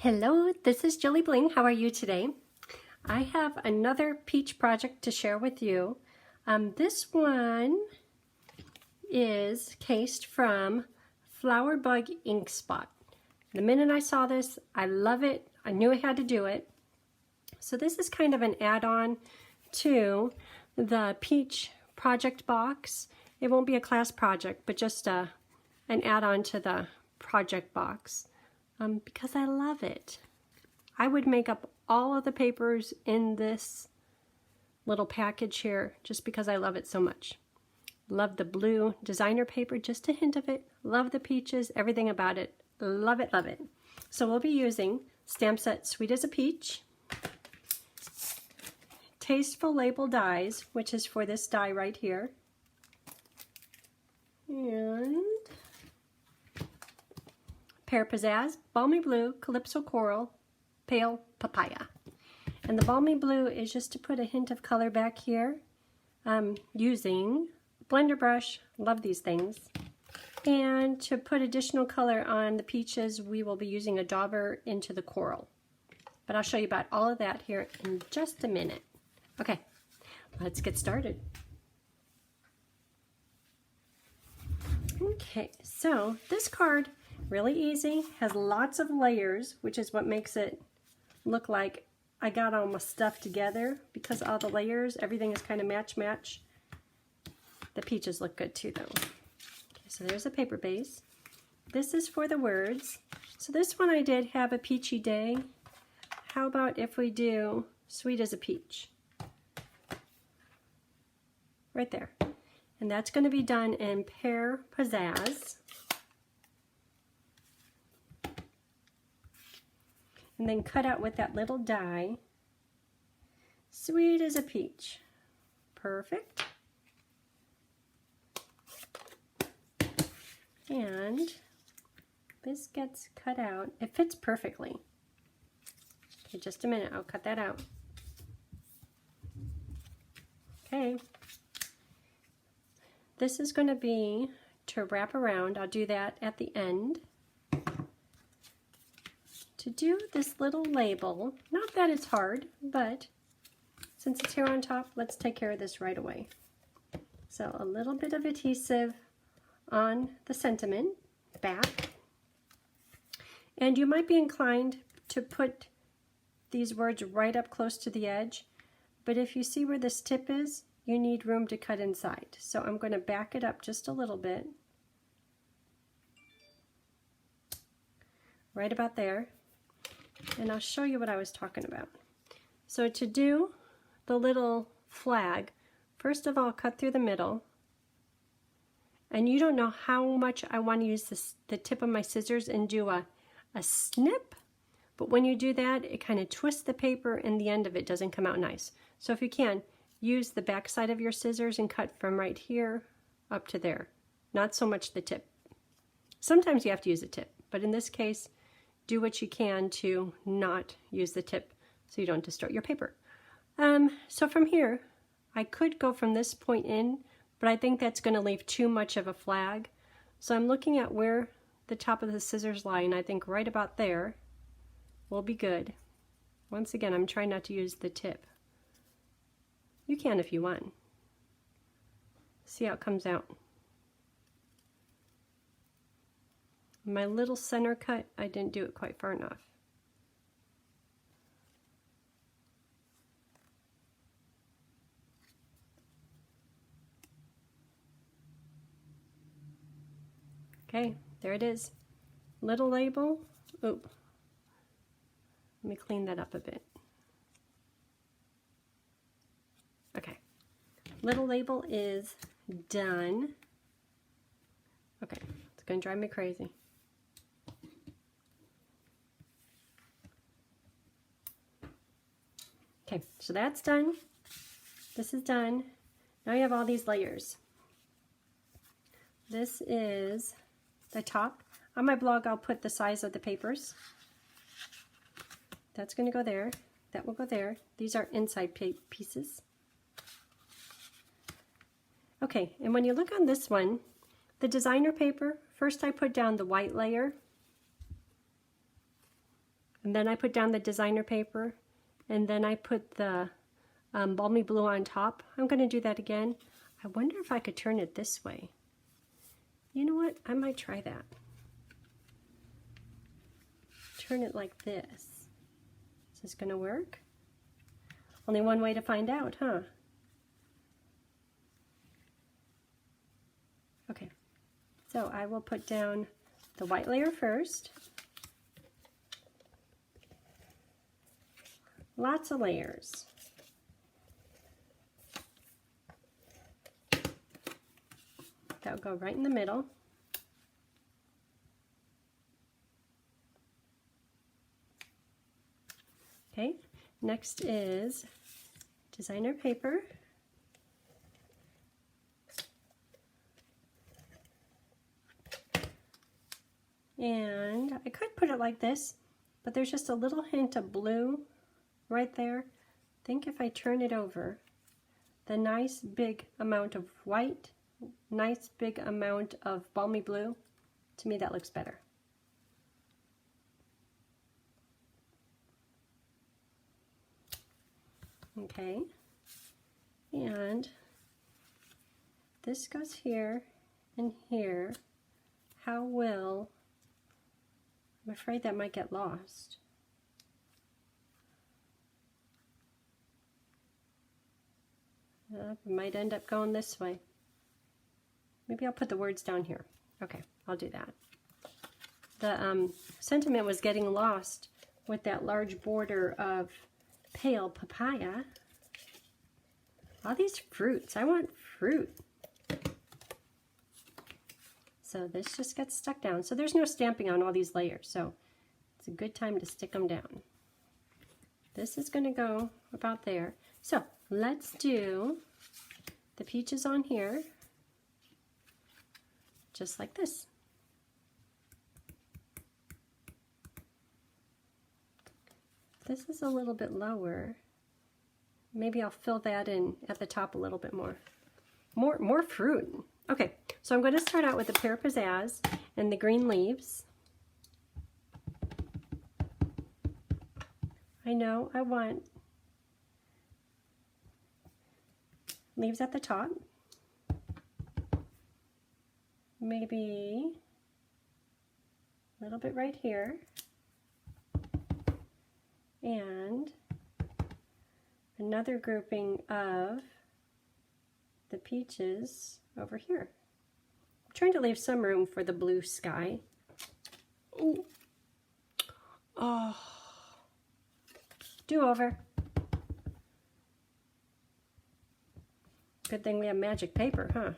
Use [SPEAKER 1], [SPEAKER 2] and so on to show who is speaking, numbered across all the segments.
[SPEAKER 1] Hello, this is Jillibling. How are you today? I have another peach project to share with you. This one is cased from FlowerBug Inkspot. The minute I saw this, I love it. I knew I had to do it. So this is kind of an add-on to the peach project box. It won't be a class project, but just an add-on to the project box. Because I love it. I would make up all of the papers in this little package here just because I love it so much. Love the blue designer paper, just a hint of it. Love the peaches, everything about it. Love it, love it. So we'll be using stamp set Sweet as a Peach, Tasteful Label dies, which is for this die right here, and Pear Pizzazz, Balmy Blue, Calypso Coral, Pale Papaya. And the Balmy Blue is just to put a hint of color back here using blender brush. Love these things. And to put additional color on the peaches, we will be using a dauber into the coral. But I'll show you about all of that here in just a minute. Okay, let's get started. Okay, so this card, really easy, has lots of layers, which is what makes it look like I got all my stuff together, because all the layers, everything is kind of match. The peaches look good too though. Okay, so there's a paper base. This is for the words. So this one I did have a peachy day. How about if we do Sweet as a Peach? Right there. And that's going to be done in Pear Pizzazz. And then cut out with that little die, Sweet as a Peach. Perfect. And this gets cut out. It fits perfectly. Okay, just a minute, I'll cut that out. Okay. This is going to be to wrap around. I'll do that at the end. To do this little label, not that it's hard, but since it's here on top, let's take care of this right away. So a little bit of adhesive on the sentiment back, and you might be inclined to put these words right up close to the edge, but if you see where this tip is, you need room to cut inside. So I'm going to back it up just a little bit, right about there. And I'll show you what I was talking about. So to do the little flag, first of all, cut through the middle. And you don't know how much I want to use the tip of my scissors and do a snip. But when you do that, it kind of twists the paper and the end of it doesn't come out nice. So if you can, use the back side of your scissors and cut from right here up to there. Not so much the tip. Sometimes you have to use the tip, but in this case, do what you can to not use the tip so you don't distort your paper. So from here, I could go from this point in, but I think that's going to leave too much of a flag. So I'm looking at where the top of the scissors lie, and I think right about there will be good. Once again, I'm trying not to use the tip. You can if you want. See how it comes out. My little center cut, I didn't do it quite far enough. Okay, there it is. Little label. Oh, let me clean that up a bit. Okay, little label is done. Okay, it's going to drive me crazy. Okay, so that's done. This is done. Now you have all these layers. This is the top. On my blog, I'll put the size of the papers. That's going to go there. That will go there. These are inside pieces. Okay, and when you look on this one, the designer paper, first I put down the white layer, and then I put down the designer paper, and then I put the Balmy blue on top. I'm going to do that again. I wonder if I could turn it this way. You know what? I might try that. Turn it like this. Is this going to work? Only one way to find out, huh? Okay, so I will put down the white layer first. Lots of layers. That'll go right in the middle. Okay, next is designer paper. And I could put it like this, but there's just a little hint of blue right there. I think if I turn it over, the nice big amount of white, nice big amount of balmy blue, to me that looks better. Okay, and this goes here and here. How will, I'm afraid that might get lost. It might end up going this way. Maybe I'll put the words down here. Okay, I'll do that. The sentiment was getting lost with that large border of pale papaya. All these fruits, I want fruit. So this just gets stuck down. So there's no stamping on all these layers, so it's a good time to stick them down. This is going to go about there. So let's do the peaches on here, just like this. This is a little bit lower. Maybe I'll fill that in at the top a little bit more. More fruit. Okay, so I'm going to start out with the pear pizzazz and the green leaves. I know I want leaves at the top. Maybe a little bit right here. And another grouping of the peaches over here. I'm trying to leave some room for the blue sky. Ooh. Oh. Do over. Good thing we have magic paper, huh?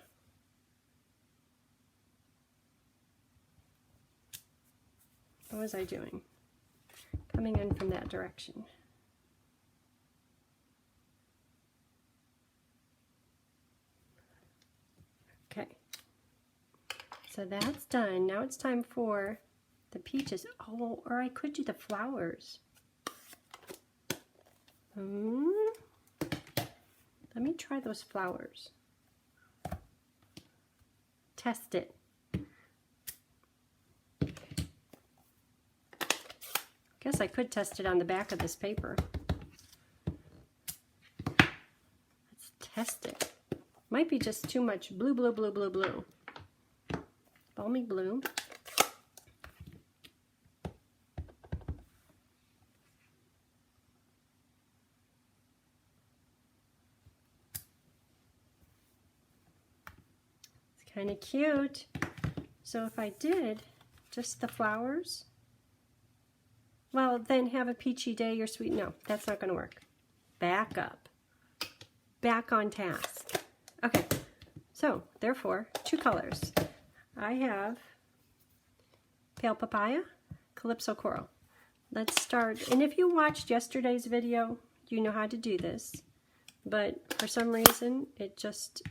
[SPEAKER 1] What was I doing? Coming in from that direction. Okay, so that's done. Now it's time for the peaches. Oh, or I could do the flowers. Let me try those flowers. Test it. Guess I could test it on the back of this paper. Let's test it. Might be just too much blue, blue, blue, blue, blue. Balmy blue. It's kind of cute. So if I did just the flowers, well, then have a peachy day or sweet. No, that's not going to work. Back up. Back on task. Okay, so therefore, two colors. I have pale papaya, calypso coral. Let's start. And if you watched yesterday's video, you know how to do this. But for some reason, it just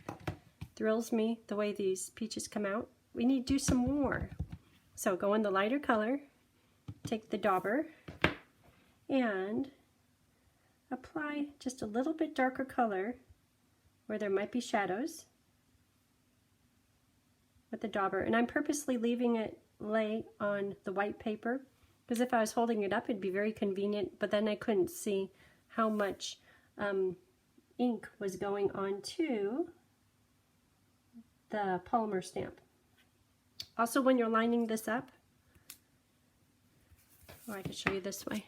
[SPEAKER 1] thrills me the way these peaches come out. We need to do some more. So go in the lighter color. Take the dauber and apply just a little bit darker color where there might be shadows with the dauber. And I'm purposely leaving it lay on the white paper because if I was holding it up, it'd be very convenient, but then I couldn't see how much ink was going onto the polymer stamp. Also, when you're lining this up, or I can show you this way,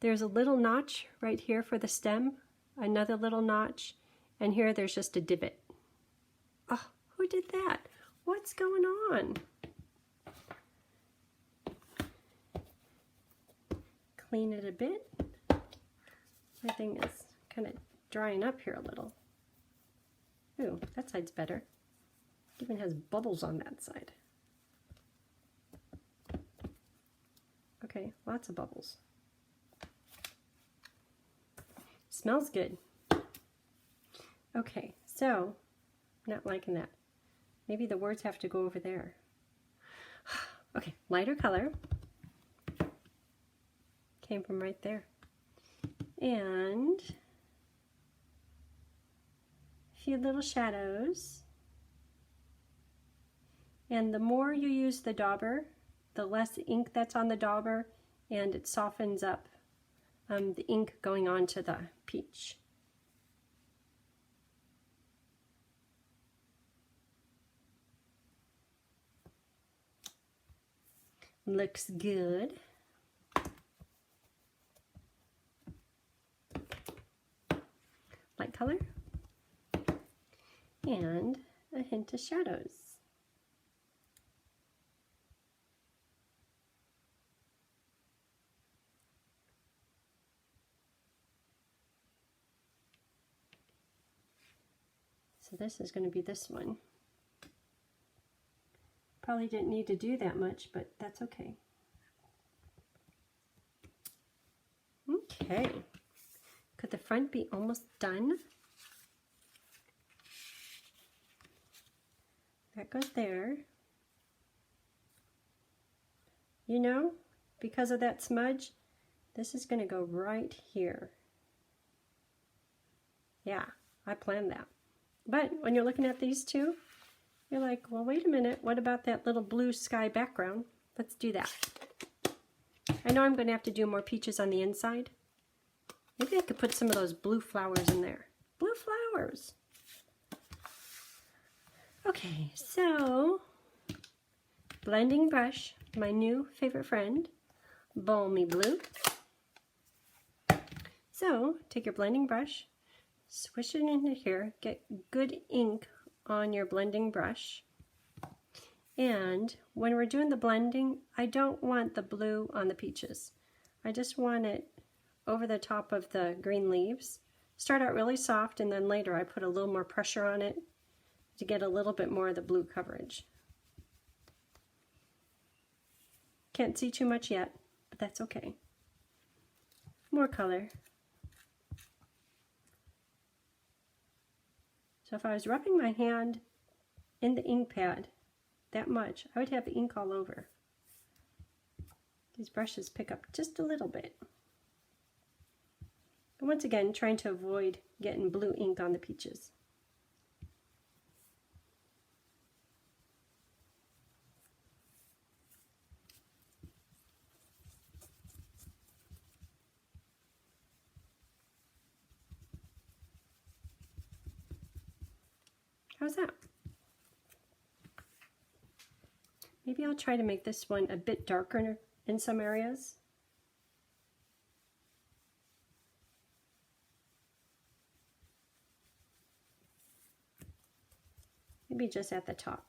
[SPEAKER 1] there's a little notch right here for the stem, another little notch, and here there's just a divot. Oh, who did that? What's going on? Clean it a bit. Everything is kind of drying up here a little. Ooh, that side's better. It even has bubbles on that side. Okay, lots of bubbles. Smells good. Okay, so I'm not liking that. Maybe the words have to go over there. Okay, lighter color. Came from right there. And a few little shadows. And the more you use the dauber, the less ink that's on the dauber, and it softens up the ink going onto the peach. Looks good. Light color. And a hint of shadows. So this is going to be this one. Probably didn't need to do that much, but that's okay. Okay. Could the front be almost done? That goes there. You know, because of that smudge, this is going to go right here. Yeah, I planned that. But when you're looking at these two, you're like, well, wait a minute, what about that little blue sky background? Let's do that. I know I'm going to have to do more peaches on the inside. Maybe I could put some of those blue flowers in there. Blue flowers. Okay, so blending brush, my new favorite friend, Balmy Blue. So take your blending brush, swish it into here, get good ink on your blending brush. And when we're doing the blending, I don't want the blue on the peaches. I just want it over the top of the green leaves. Start out really soft, and then later I put a little more pressure on it to get a little bit more of the blue coverage. Can't see too much yet, but that's okay. More color. So if I was rubbing my hand in the ink pad that much, I would have ink all over. These brushes pick up just a little bit. And once again, trying to avoid getting blue ink on the peaches. How's that? Maybe I'll try to make this one a bit darker in some areas. Maybe just at the top.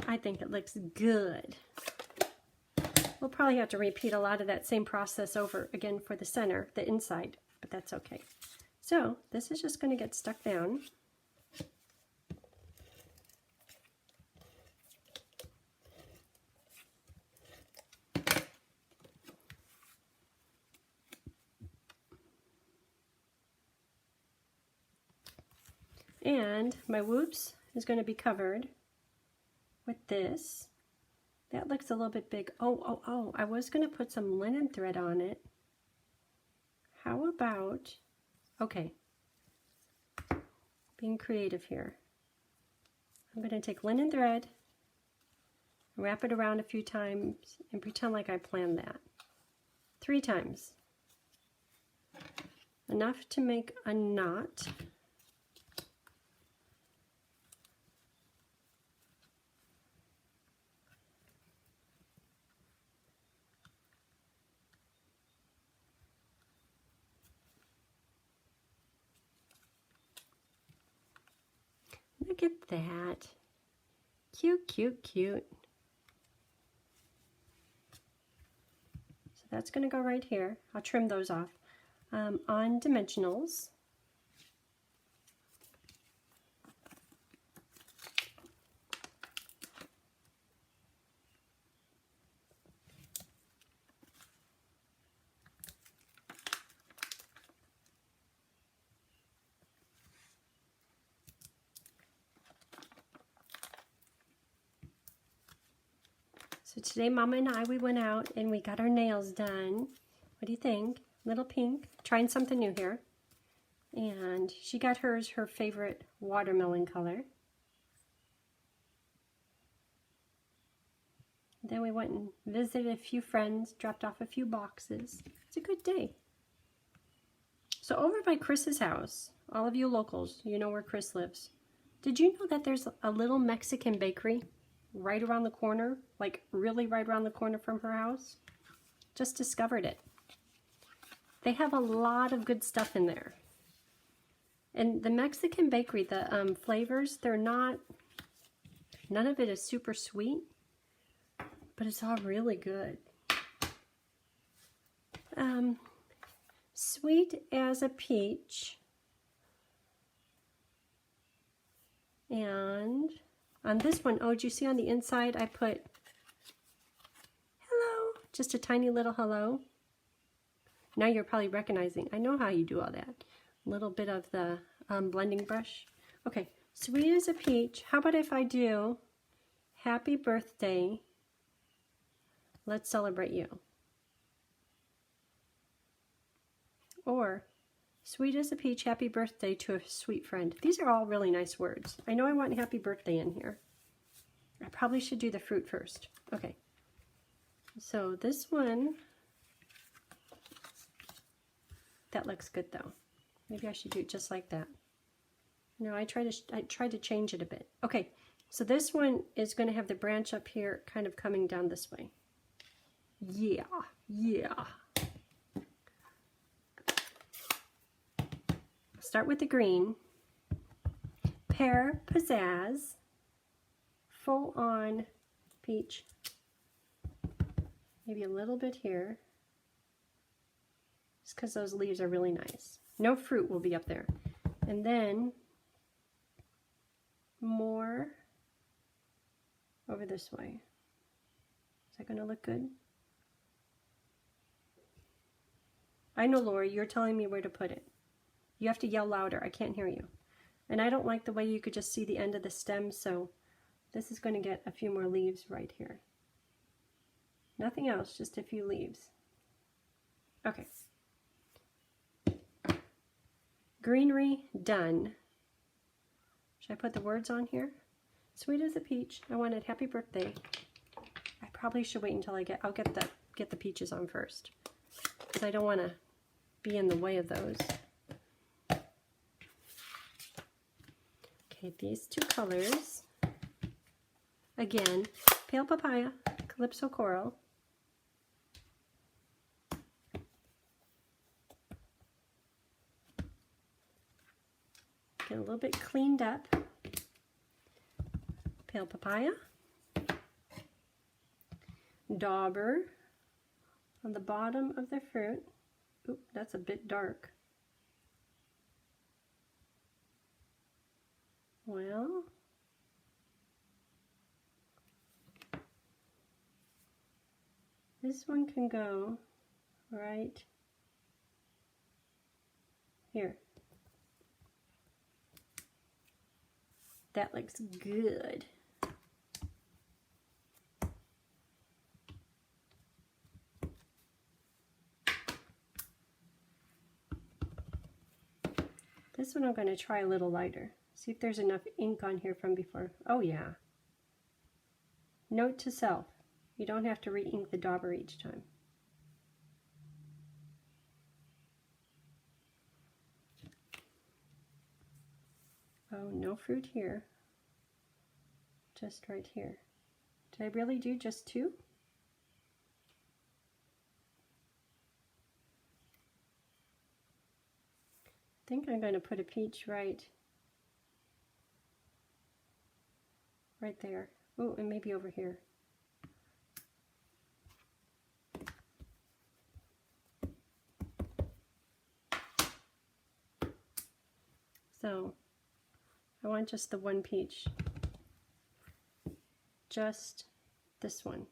[SPEAKER 1] I think it looks good. We'll probably have to repeat a lot of that same process over again for the center, the inside, but that's okay. So this is just going to get stuck down. And my whoops is going to be covered with this. That looks a little bit big. Oh, I was going to put some linen thread on it. How about, okay, being creative here. I'm going to take linen thread, wrap it around a few times, and pretend like I planned that. 3 times. Enough to make a knot. Look at that. Cute, cute, cute. So that's going to go right here. I'll trim those off. On dimensionals. So today Mama and I, we went out and we got our nails done. What do you think? Little pink, trying something new here. And she got hers her favorite watermelon color. Then we went and visited a few friends, dropped off a few boxes. It's a good day. So over by Chris's house, all of you locals, you know where Chris lives. Did you know that there's a little Mexican bakery right around the corner, like really right around the corner from her house? Just discovered it. They have a lot of good stuff in there. And the Mexican bakery, the flavors, they're not, none of it is super sweet, but it's all really good. Sweet as a peach. And on this one, oh, did you see on the inside I put hello, just a tiny little hello. Now you're probably recognizing, I know how you do all that. A little bit of the blending brush. Okay, sweet as a peach. How about if I do happy birthday, let's celebrate you. Or sweet as a peach, happy birthday to a sweet friend. These are all really nice words. I know I want happy birthday in here. I probably should do the fruit first. Okay, so this one, that looks good though. Maybe I should do it just like that. No, I tried to change it a bit. Okay, so this one is going to have the branch up here kind of coming down this way. Yeah, yeah. Start with the green. Pear Pizzazz. Full on peach. Maybe a little bit here. Just because those leaves are really nice. No fruit will be up there. And then more over this way. Is that going to look good? I know, Lori, you're telling me where to put it. You have to yell louder. I can't hear you. And I don't like the way you could just see the end of the stem, so this is going to get a few more leaves right here. Nothing else, just a few leaves. Okay. Greenery done. Should I put the words on here? Sweet as a peach. I wanted happy birthday. I probably should wait until I'll get the peaches on first, because I don't want to be in the way of those. Okay, these two colors. Again, Pale Papaya, Calypso Coral. Get a little bit cleaned up. Pale Papaya. Dauber on the bottom of the fruit. Oop, that's a bit dark. Well, this one can go right here. That looks good. This one I'm going to try a little lighter. See if there's enough ink on here from before. Oh yeah. Note to self, you don't have to re-ink the dauber each time. Oh, no fruit here. Just right here. Did I really do just 2? I think I'm going to put a peach right there. Oh, and maybe over here. So I want just the one peach. Just this one.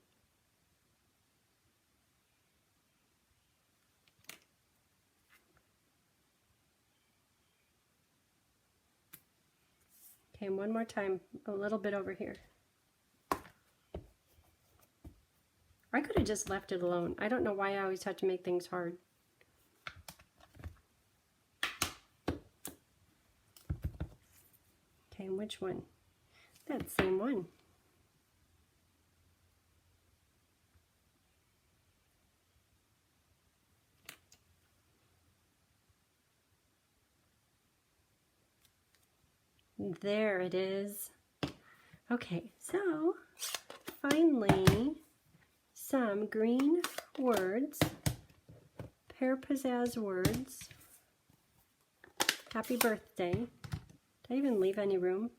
[SPEAKER 1] Okay, and one more time, a little bit over here. I could have just left it alone. I don't know why I always have to make things hard. Okay, and which one? That same one. There it is. Okay, so finally some green words, pear pizzazz words. Happy birthday. Did I even leave any room?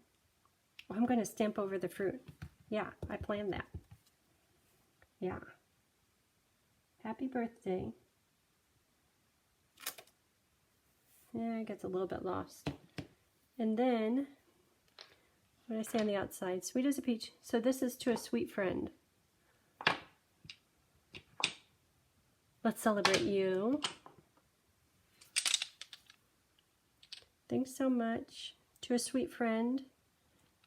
[SPEAKER 1] Oh, I'm going to stamp over the fruit. Yeah, I planned that. Yeah. Happy birthday. Yeah, it gets a little bit lost. And then, what did I say on the outside? Sweet as a peach. So this is to a sweet friend. Let's celebrate you. Thanks so much. To a sweet friend.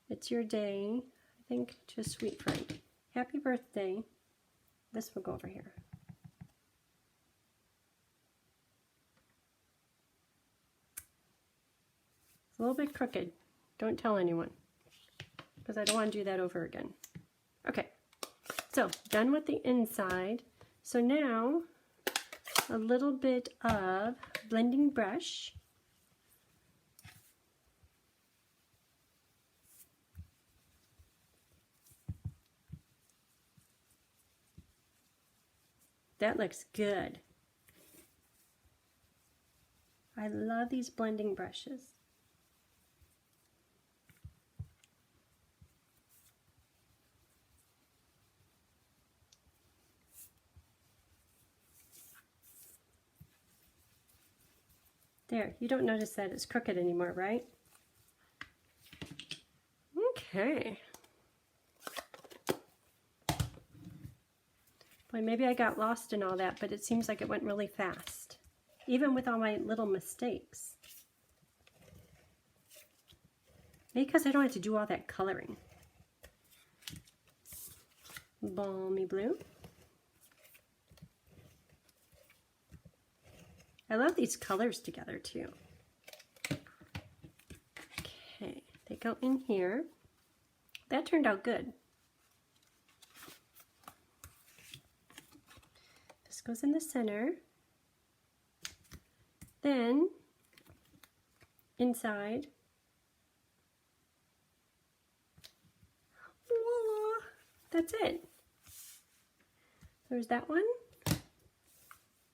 [SPEAKER 1] It's your day. I think to a sweet friend. Happy birthday. This will go over here. It's a little bit crooked. Don't tell anyone, because I don't want to do that over again. Okay, so done with the inside. So now a little bit of blending brush. That looks good. I love these blending brushes. There, you don't notice that it's crooked anymore, right? Okay. Boy, maybe I got lost in all that, but it seems like it went really fast, even with all my little mistakes. Maybe because I don't have to do all that coloring. Balmy blue. I love these colors together too. Okay, they go in here. That turned out good. This goes in the center. Then, inside. Voila! That's it. There's that one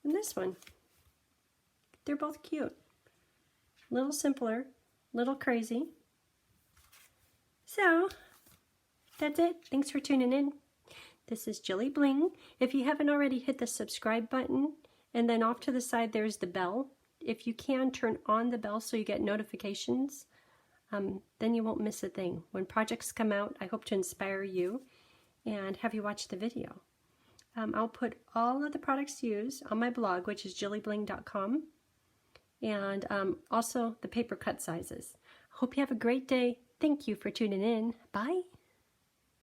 [SPEAKER 1] and this one. They're both cute. A little simpler, a little crazy. So, that's it. Thanks for tuning in. This is Jillibling. If you haven't already, hit the subscribe button, and then off to the side there's the bell. If you can, turn on the bell so you get notifications. Then you won't miss a thing. When projects come out, I hope to inspire you and have you watch the video. I'll put all of the products used on my blog, which is jillibling.com. And also the paper cut sizes. Hope you have a great day. Thank you for tuning in. Bye.